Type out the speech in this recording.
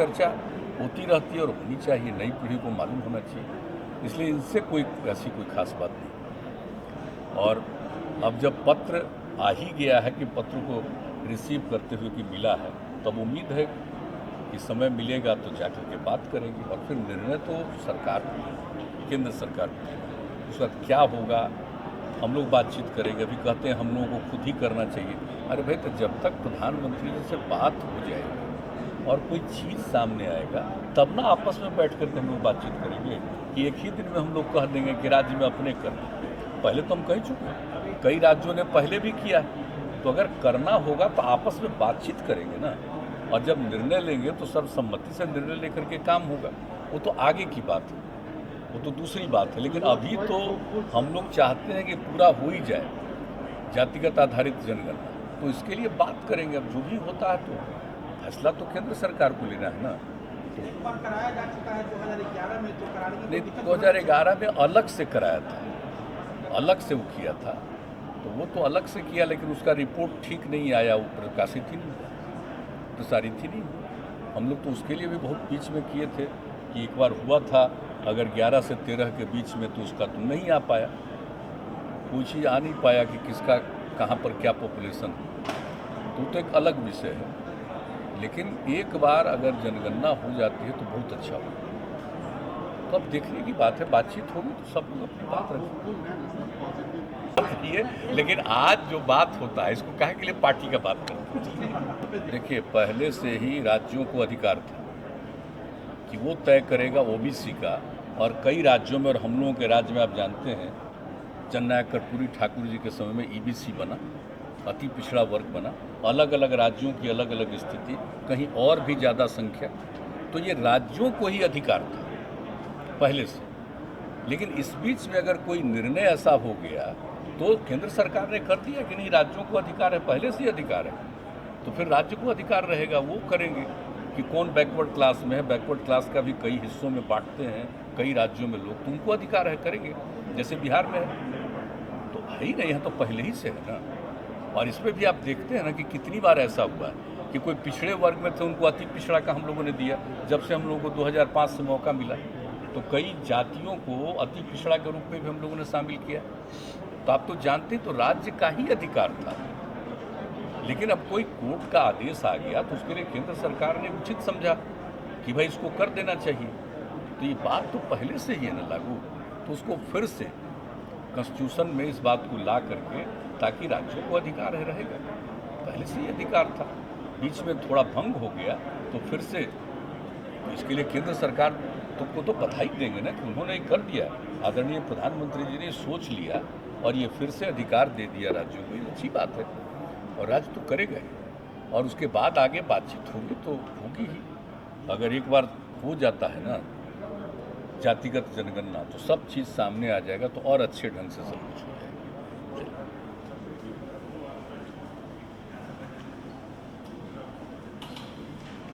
चर्चा होती रहती है और होनी चाहिए, नई पीढ़ी को मालूम होना चाहिए, इसलिए इनसे कोई ऐसी कोई खास बात नहीं। और अब जब पत्र आ ही गया है कि पत्र को रिसीव करते हुए कि मिला है, तब उम्मीद है कि समय मिलेगा तो जाकर के बात करेंगे और फिर निर्णय तो सरकार को लेगा, केंद्र सरकार को लेगा। उसका क्या होगा हम लोग बातचीत करेंगे। अभी कहते हैं हम लोगों को खुद ही करना चाहिए। अरे भाई, तो जब तक प्रधानमंत्री जी से बात हो जाएगी और कोई चीज़ सामने आएगा तब ना आपस में बैठ करके हम लोग बातचीत करेंगे कि एक ही दिन में हम लोग कह देंगे कि राज्य में अपने कर दें। पहले तो हम कह चुके हैं, कई राज्यों ने पहले भी किया है। तो अगर करना होगा तो आपस में बातचीत करेंगे ना, और जब निर्णय लेंगे तो सर्वसम्मति से निर्णय लेकर के काम होगा। वो तो आगे की बात है, वो तो दूसरी बात है। लेकिन अभी तो हम लोग चाहते हैं कि पूरा हो ही जाए जातिगत आधारित जनगणना, तो इसके लिए बात करेंगे। अब जो भी होता है तो फैसला तो केंद्र सरकार को लेना है ना। एक बार कराया जा चुका है 2011 में, तो कराने की नहीं, कोई दिक्कत 2011 में अलग से कराया था, अलग से वो किया था, तो वो तो अलग से किया, लेकिन उसका रिपोर्ट ठीक नहीं आया, वो प्रकाशित ही नहीं, प्रसारित ही नहीं। हम लोग तो उसके लिए भी बहुत बीच में किए थे कि एक बार हुआ था अगर 11 से 13 के बीच में, तो उसका तो नहीं आ पाया, कोई चीज़ आ नहीं पाया कि किसका कहाँ पर क्या पॉपुलेशन है, तो एक अलग विषय है। लेकिन एक बार अगर जनगणना हो जाती है तो बहुत अच्छा होगा। तो अब देखने की बात है, बातचीत होगी तो सब लोग अपनी बात रखेंगे। लेकिन आज जो बात होता है इसको काहे के लिए पार्टी का बात करते हैं? देखिए, पहले से ही राज्यों को अधिकार था कि वो तय करेगा ओबीसी का, और कई राज्यों में और हम लोगों के राज्य में आप जानते हैं जननायक कर्पूरी ठाकुर जी के समय में ईबीसी बना, अति पिछड़ा वर्ग बना। अलग अलग राज्यों की अलग अलग स्थिति, कहीं और भी ज़्यादा संख्या, तो ये राज्यों को ही अधिकार था पहले से। लेकिन इस बीच में अगर कोई निर्णय ऐसा हो गया तो केंद्र सरकार ने कर दिया कि नहीं, राज्यों को अधिकार है, पहले से ही अधिकार है, तो फिर राज्य को अधिकार रहेगा, वो करेंगे कि कौन बैकवर्ड क्लास में है। बैकवर्ड क्लास का भी कई हिस्सों में बांटते हैं कई राज्यों में लोग, तो उनको अधिकार है, करेंगे, जैसे बिहार में है। तो है ही नहीं, यहाँ तो पहले ही से है ना। और इसमें भी आप देखते हैं ना कि कितनी बार ऐसा हुआ है कि कोई पिछड़े वर्ग में थे, उनको अति पिछड़ा का हम लोगों ने दिया। जब से हम लोगों को 2005 से मौका मिला तो कई जातियों को अति पिछड़ा के रूप में भी हम लोगों ने शामिल किया। तो आप तो जानते, तो राज्य का ही अधिकार था। लेकिन अब कोई कोर्ट का आदेश आ गया तो उसके लिए केंद्र सरकार ने उचित समझा कि भाई इसको कर देना चाहिए। तो ये बात तो पहले से ही है ना लागू, तो उसको फिर से कॉन्स्टिट्यूशन में इस बात को ला करके, ताकि राज्यों को अधिकार रहेगा। पहले से ही अधिकार था, बीच में थोड़ा भंग हो गया तो फिर से इसके लिए केंद्र सरकार को तो बधाई देंगे ना कि उन्होंने कर दिया। आदरणीय प्रधानमंत्री जी ने सोच लिया और ये फिर से अधिकार दे दिया राज्यों को, ये अच्छी बात है और राज्य तो करेगा ही। और उसके बाद आगे बातचीत होगी तो होगी ही। अगर एक बार हो जाता है ना जातिगत जनगणना, तो सब चीज़ सामने आ जाएगा, तो और अच्छे ढंग से सब कुछ